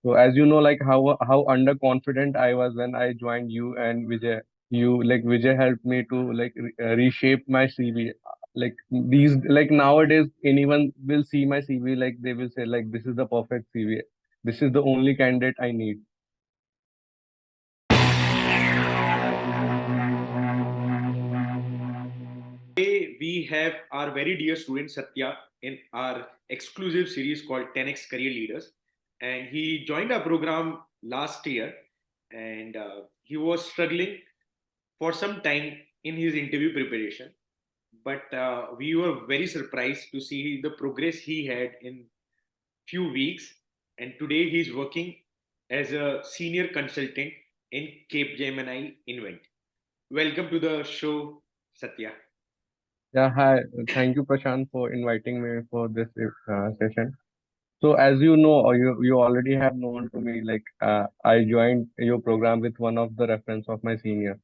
So as you know, like how underconfident I was when I joined you and Vijay. Vijay helped me to reshape my CV. Like these, like nowadays, anyone will see my CV, like they will say like this is the perfect CV. This is the only candidate I need. Today we have our very dear student Satya in our exclusive series called 10x Career Leaders, and he joined our program last year, and he was struggling for some time in his interview preparation, but we were very surprised to see the progress he had in few weeks, and today he's working as a senior consultant in Capgemini Invent. Welcome to the show, Satya. Yeah, hi. Thank you, Prashant, for inviting me for this session. So as you know, or you already have known to me, I joined your program with one of the reference of my senior.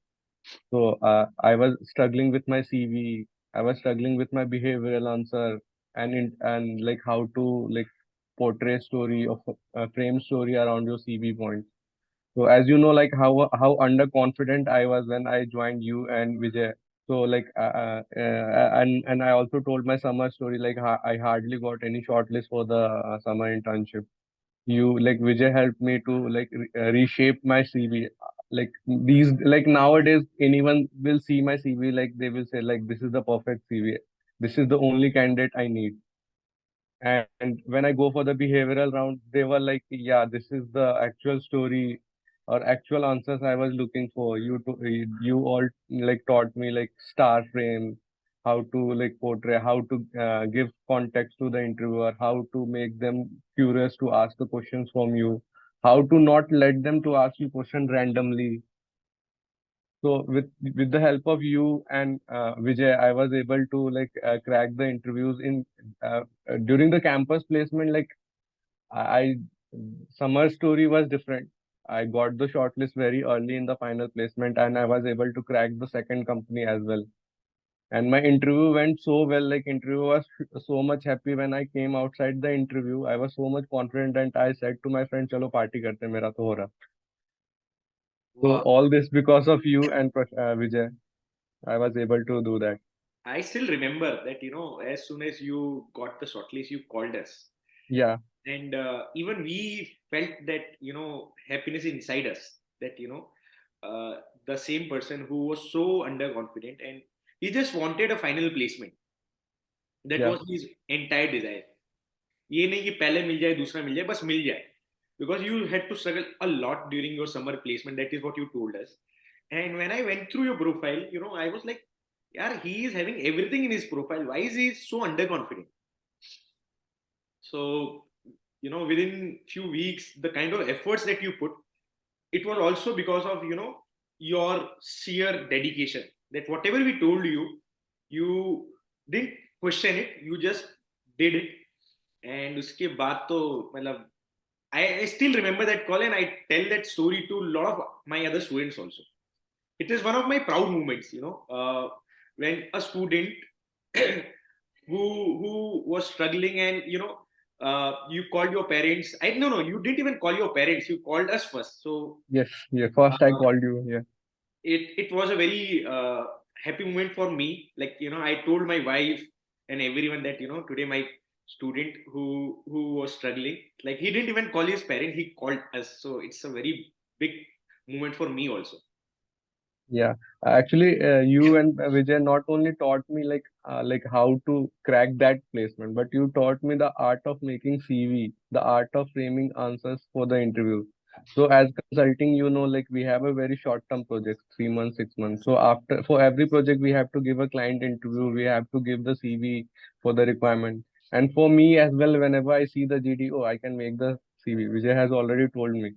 So I was struggling with my CV. I was struggling with my behavioral answer and like how to like portray story of frame story around your CV points. So as you know, like how underconfident I was when I joined you and Vijay. So and I also told my summer story, like I hardly got any shortlist for the summer internship. You like Vijay helped me to reshape my CV. Like these, like nowadays, anyone will see my CV, like they will say like this is the perfect CV. This is the only candidate I need. And when I go for the behavioral round, they were like, yeah, this is the actual story or actual answers I was looking for. You all like taught me like star frame, how to like portray, how to give context to the interviewer, how to make them curious to ask the questions from you, how to not let them to ask you question randomly. So with the help of you and Vijay, I was able to crack the interviews in during the campus placement. I summer story was different. I got the shortlist very early in the final placement, and I was able to crack the second company as well. And my interview went so well. Like interview was so much happy when I came outside the interview. I was so much confident, and I said to my friend, "Chalo party karte, mera to ho raha." So Wow. all this because of you and Vijay, I was able to do that. I still remember that, as soon as you got the shortlist, you called us. Yeah, And even we felt that, happiness inside us that, the same person who was so underconfident and he just wanted a final placement. That yeah, was his entire desire. ये नहीं कि पहले मिल जाए दूसरा मिल जाए बस मिल जाए because you had to struggle a lot during your summer placement. That is what you told us. And when I went through your profile, I was like, yeah, he is having everything in his profile. Why is he so underconfident? So, within few weeks, the kind of efforts that you put, it was also because of, your sheer dedication. That whatever we told you, you didn't question it, you just did it. And उसके बाद तो मतलब I still remember that call and I tell that story to a lot of my other students also. It is one of my proud moments, when a student who was struggling and you called your parents. I no, you didn't even call your parents. You called us first. So yes, yeah. First, I uh, called you. Yeah, it was a very happy moment for me. Like I told my wife and everyone that today my student who was struggling, like he didn't even call his parent. He called us. So it's a very big moment for me also. yeah. Actually, you and Vijay not only taught me like how to crack that placement, but you taught me the art of making CV, the art of framing answers for the interview. So as consulting, like we have a very short-term project, 3 months, 6 months. So after for every project, we have to give a client interview. We have to give the CV for the requirement. And for me as well, whenever I see the GDO, I can make the CV. Vijay has already told me,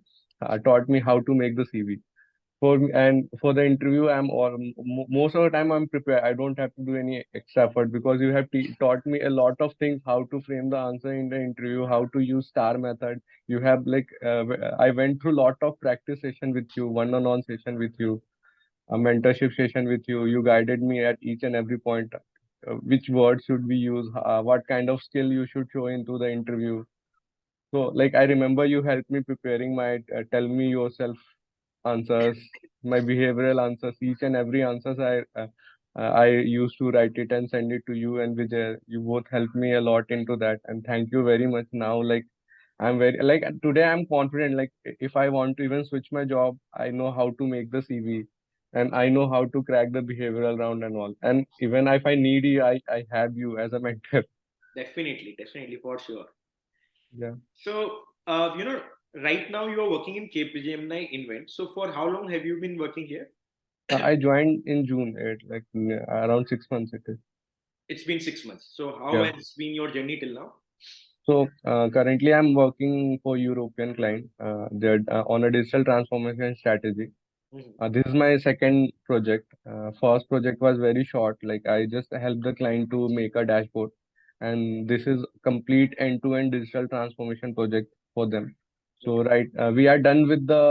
taught me how to make the CV and for the interview most of the time I'm prepared. I don't have to do any extra effort because you have taught me a lot of things, how to frame the answer in the interview, how to use star method. You have I went through lot of practice session with you, one-on-one session with you, a mentorship session with you. You guided me at each and every point, which words should we use, what kind of skill you should show into the interview. So like I remember you helped me preparing my tell me yourself answers, my behavioral answers, each and every answers I used to write it and send it to you and Vijay. You both helped me a lot into that, and thank you very much. Now, like I'm very like today I'm confident. Like if I want to even switch my job, I know how to make the CV, and I know how to crack the behavioral round and all. And even if I need you, I have you as a mentor. Definitely, definitely, for sure. Yeah. So, right now you are working in Capgemini Invent. So, for how long have you been working here? I joined in June, like around 6 months it is. It's been 6 months. So, how Yeah. has been your journey till now? So currently, I'm working for European client. They're on a digital transformation strategy. Mhm. This is my second project. First project was very short. Like I just helped the client to make a dashboard, and this is complete end-to-end digital transformation project for them. So Okay. right, we are done with the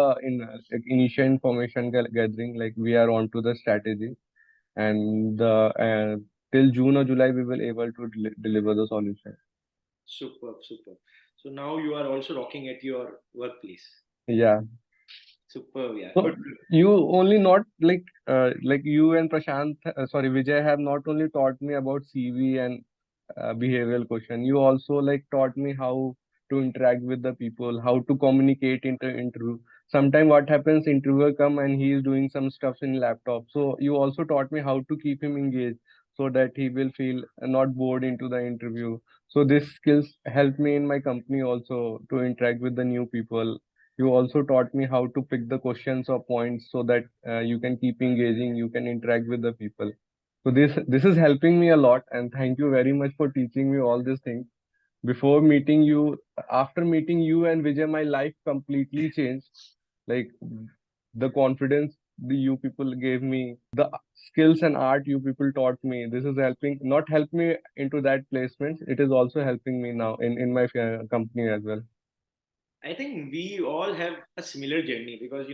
initial information gathering. Like we are on to the strategy, and till June or July we will able to deliver the solution. Superb, superb. So now you are also rocking at your workplace. Yeah. Superb, yeah. So Good. you only not like you and Prashant, sorry, Vijay have not only taught me about CV and behavioral question. You also like taught me how to interact with the people, how to communicate into interview. Sometimes what happens, interviewer come and he is doing some stuff in laptop. So you also taught me how to keep him engaged so that he will feel not bored into the interview. So these skills help me in my company also to interact with the new people. You also taught me how to pick the questions or points so that you can keep engaging, you can interact with the people. So this is helping me a lot, and thank you very much for teaching me all these things. Before meeting you, after meeting you and Vijay, my life completely changed. Like the confidence the you people gave me, the skills and art you people taught me. This is helping, not help me into that placement. It is also helping me now in my company as well. I think we all have a similar journey because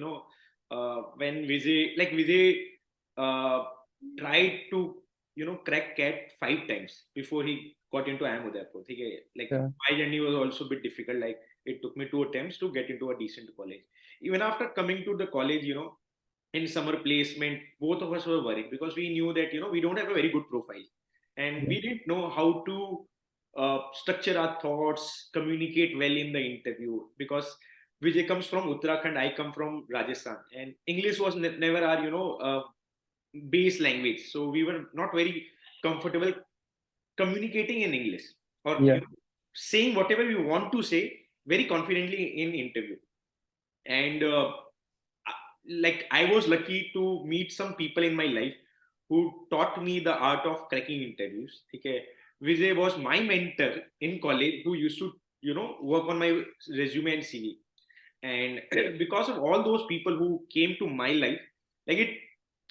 when Vijay uh, tried to crack cat 5 times before he got into IIM Udaipur. Okay? Like Yeah, my journey was also a bit difficult. Like it took me 2 attempts to get into a decent college. Even after coming to the college, in summer placement, both of us were worried because we knew that we don't have a very good profile, and yeah, we didn't know how to structure our thoughts, communicate well in the interview because Vijay comes from Uttarakhand, I come from Rajasthan, and English was never our base language, so we were not very comfortable communicating in English or yeah, saying whatever we want to say very confidently in interview. And like I was lucky to meet some people in my life who taught me the art of cracking interviews. Okay, Vijay was my mentor in college who used to work on my resume and CV. And because of all those people who came to my life, like it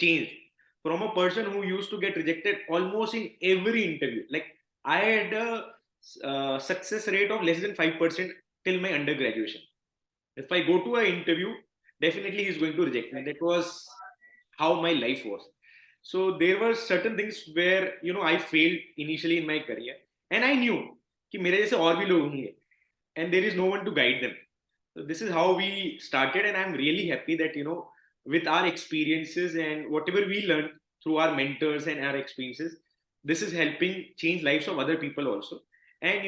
changed from a person who used to get rejected almost in every interview. Like I had a success rate of less than 5% till my undergraduation. If I go to an interview, definitely he's going to reject me. That was how my life was. So there were certain things where I failed initially in my career, and I knew कि मेरे जैसे और भी लोग होंगे, and there is no one to guide them. So this is how we started, and I'm really happy that with our experiences and whatever we learned through our mentors and our experiences, this is helping change lives of other people also. And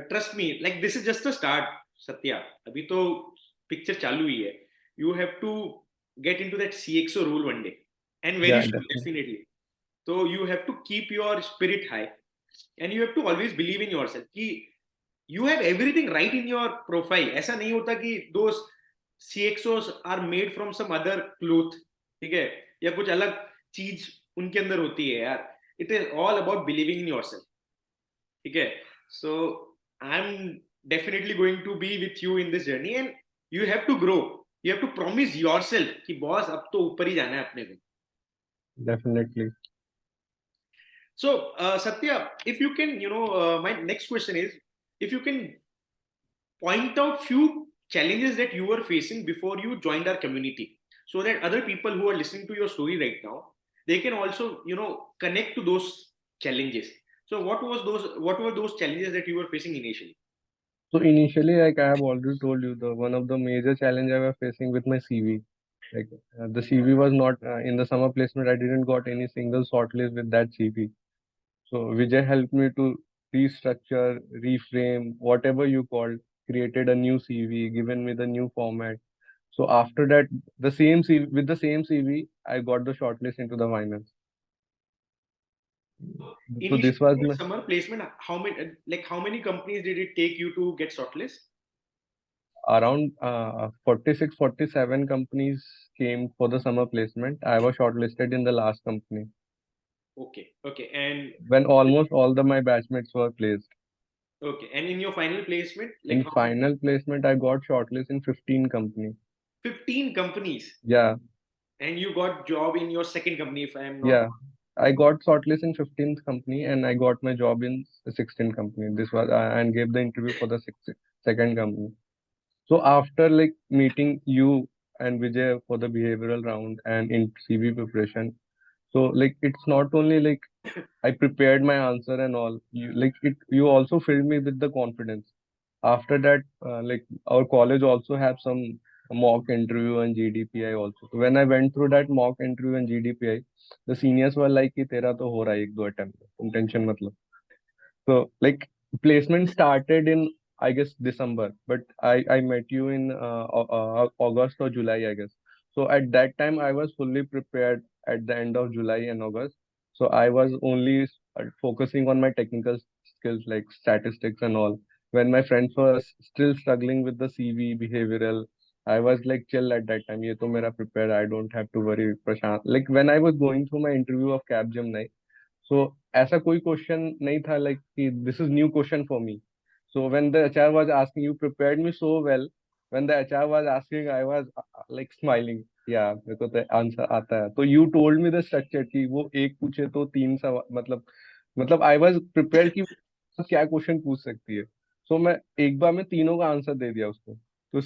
trust me, like this is just a start, Satya. अभी तो picture चालू ही है. You have to get into that CXO role one day, and very yeah, soon, definitely. definitely. So you have to keep your spirit high, and you have to always believe in yourself. कि you have everything right in your profile. ऐसा नहीं होता कि those CXOs are made from some other cloth, ठीक है, या कुछ अलग चीज उनके अंदर होती है यार. It is all about believing in yourself. ठीक है. So I'm definitely going to be with you in this journey, and you have to grow. You have to promise yourself कि बॉस अब तो ऊपर ही जाना है अपने को. Definitely. So Satya, if you can, my next question is, if you can point out few challenges that you were facing before you joined our community, so that other people who are listening to your story right now, they can also connect to those challenges. So what were those challenges that you were facing initially? So initially, like I have already told you, the one of the major challenge I was facing with my CV, like the CV was not in the summer placement. I didn't got any single shortlist with that CV. So Vijay helped me to restructure, reframe, whatever you called, created a new CV, given me the new format. So after that, the same CV with the same CV, I got the shortlist into the finals. So this Initially, was in my, summer placement, how many companies did it take you to get shortlist? around 46, 47 companies came for the summer placement. I was shortlisted in the last company Okay, okay, and when almost all the my batchmates were placed. okay, and in your final placement, like In how many? final placement, I got shortlisted in 15 companies. 15 companies, Yeah, and you got job in your second company, if I am not. yeah. I got shortlisted in 15th company and I got my job in 16th company. This was and gave the interview for the second company. So after like meeting you and Vijay for the behavioral round and in CV preparation, so like it's not only like I prepared my answer and all. You like it. You also filled me with the confidence. After that, like our college also have some mock interview and GDPI also. So when I went through that mock interview and GDPI, the seniors were like कि तेरा तो हो रहा है एक दो attempt तुम tension मत लो. So like placement started in I guess December, but I met you in August or July I guess. So at that time I was fully prepared at the end of July and August. So I was only focusing on my technical skills like statistics and all. When my friends were still struggling with the CV behavioral, I was like chill at that time. ये तो मेरा prepared. I don't have to worry, Prashant. Like when I was going through my interview of Capgemini, so ऐसा कोई question नहीं था like कि this is new question for me. So when the HR was asking, you prepared me so well. When the HR was asking, I was like smiling. Yeah, मेरे को तो answer आता है. तो you told me the structure कि वो एक पूछे तो तीन सवाल मतलब I was prepared कि क्या क्वेश्चन पूछ सकती है. So मैं एक बार में तीनों का आंसर दे दिया उसको. तो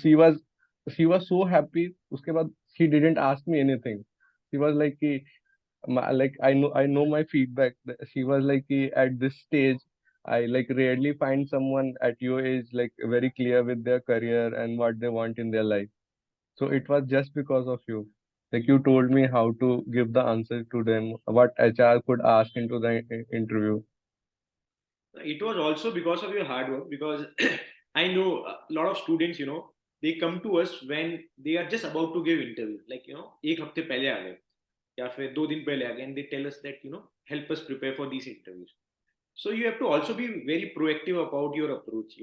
she was so happy. उसके बाद she didn't ask me anything. She was like कि like I know my feedback. She was like at this stage I like rarely find someone at your age like very clear with their career and what they want in their life. So it was just because of you. Like you told me how to give the answer to them, what HR could ask into the interview. It was also because of your hard work, because I know a lot of students, they come to us when they are just about to give interview, like, एक हफ्ते पहले आ गए या फिर 2 दिन पहले आ गए, and they tell us that, help us prepare for these interviews. So you have to also be very proactive about your approach.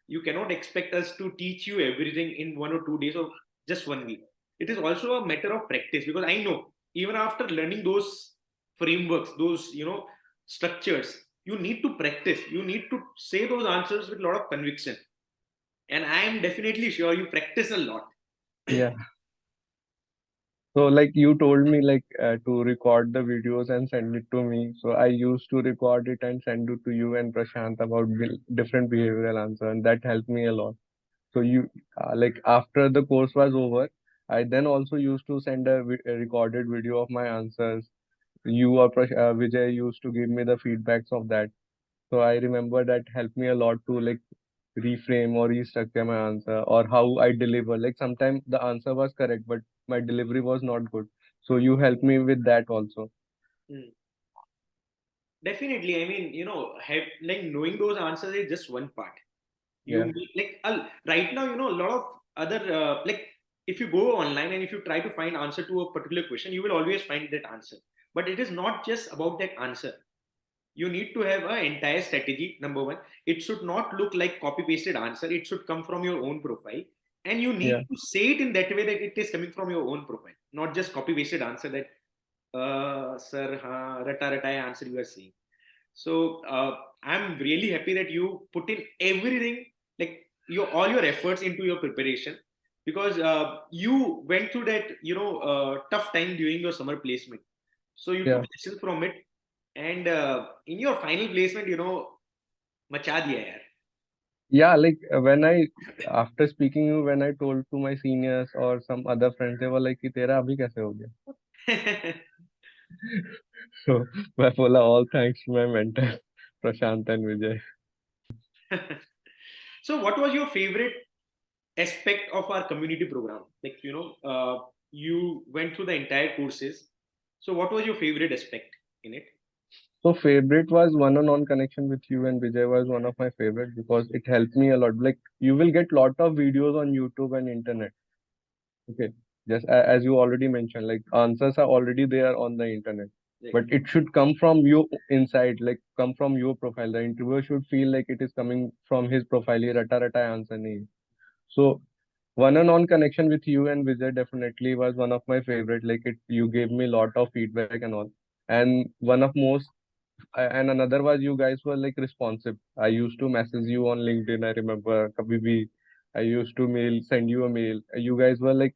You cannot expect us to teach you everything in 1 or 2 days or just 1 week. It is also a matter of practice, because I know even after learning those frameworks, those structures, you need to practice. You need to say those answers with a lot of conviction, and I am definitely sure you practice a lot. Yeah. So like you told me like to record the videos and send it to me. So I used to record it and send it to you and Prashant about different behavioral answer, and that helped me a lot. So you like after the course was over, I then also used to send a recorded video of my answers. You or Vijay used to give me the feedbacks of that. So I remember that helped me a lot to like reframe or restructure my answer or how I deliver. Like sometimes the answer was correct, but my delivery was not good. So you helped me with that also. Mm. Definitely, I mean, like knowing those answers is just one part. You Yeah, need like right now, a lot of other like if you go online and if you try to find answer to a particular question, you will always find that answer. But it is not just about that answer. You need to have an entire strategy. Number one, it should not look like copy pasted answer. It should come from your own profile, and you yeah, need to say it in that way that it is coming from your own profile, not just copy pasted answer that sir rata rata answer you are saying. So I'm really happy that you put in everything, like your all your efforts into your preparation, because you went through that tough time during your summer placement. So you took yeah. lessons from it, and in your final placement, मचा दिया यार. Yeah, like when I after speaking you when I told to my seniors or some other friends, they were like कि तेरा अभी कैसे हो गया? So मैं बोला all thanks to my mentor Prashant and Vijay. So what was your favorite aspect of our community program? Like, you went through the entire courses. So what was your favorite aspect in it? So favorite was one-on-one connection with you and Vijay was one of my favorite because it helped me a lot. Like you will get lot of videos on YouTube and internet. Okay. Just as you already mentioned, like answers are already there on the internet. Right. But it should come from you inside, like come from your profile. The interviewer should feel like it is coming from his profile. Ye rata rata answer nahi. So one-on-one connection with you and Vijay definitely was one of my favorite. Like it, you gave me lot of feedback and all. And one of most and another was you guys were like responsive. I used to message you on LinkedIn. I remember kabhi bhi I used to send you a mail. You guys were like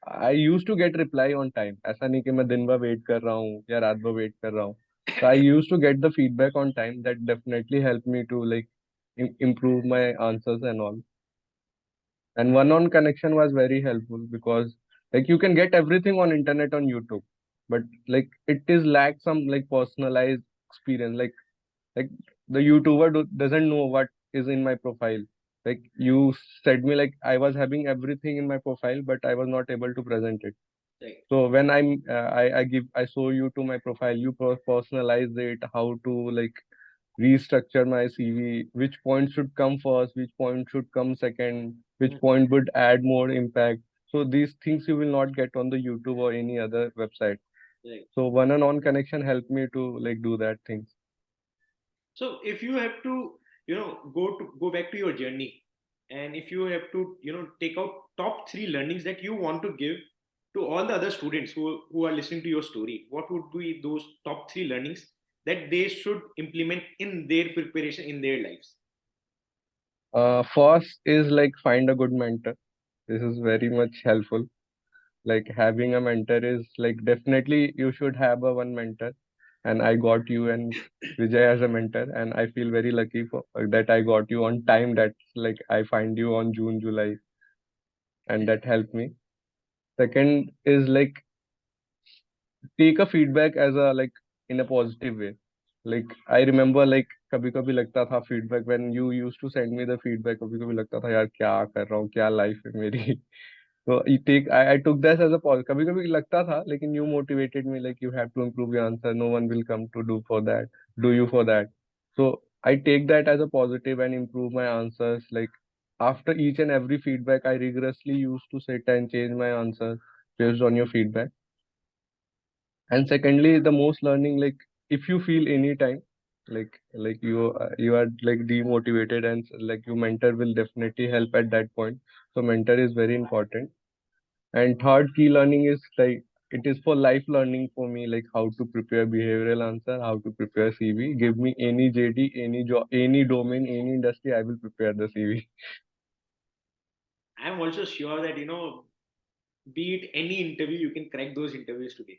I used to get reply on time. ऐसा नहीं कि मैं दिन भर wait कर रहा हूँ या रात भर wait कर रहा हूँ. So I used to get the feedback on time. That definitely helped me to like improve my answers and all. And one-on connection was very helpful because like you can get everything on internet on YouTube, but like it is lack some like personalized experience. Like the YouTuber doesn't know what is in my profile. Like you said me like I was having everything in my profile, but I was not able to present it. Right. So when I show you to my profile, you personalize it, how to like restructure my CV, which point should come first, which point should come second, which point would add more impact. So these things you will not get on the YouTube or any other website. Right. So one-on-one connection helped me to like do that things. So if you have to, go back to your journey, and if you have to, take out top three learnings that you want to give to all the other students who are listening to your story, what would be those top three learnings that they should implement in their preparation in their lives? First is like find a good mentor. This is very much helpful. Like having a mentor is like definitely you should have a one mentor, and I got you and Vijay as a mentor, and I feel very lucky for that I got you on time. That's like I find you on June, July, and that helped me. Second is like take a feedback as a like in a positive way. Like I remember like कभी कभी लगता था feedback when you used to send me the feedback कभी कभी लगता था यार क्या कर रहा हूँ क्या life है मेरी. So I took that as a positive. कभी कभी लगता था लेकिन you motivated me like you have to improve your answer. No one will come to do you for that. So I take that as a positive and improve my answers. Like after each and every feedback, I rigorously used to sit and change my answers based on your feedback. And secondly, the most learning like if you feel any time like you are like demotivated and like your mentor will definitely help at that point. So mentor is very important. And third key learning is like it is for life learning for me, like how to prepare behavioral answer, how to prepare CV. Give me any JD, any job, any domain, any industry, I will prepare the CV. I'm also sure that, be it any interview, you can crack those interviews today.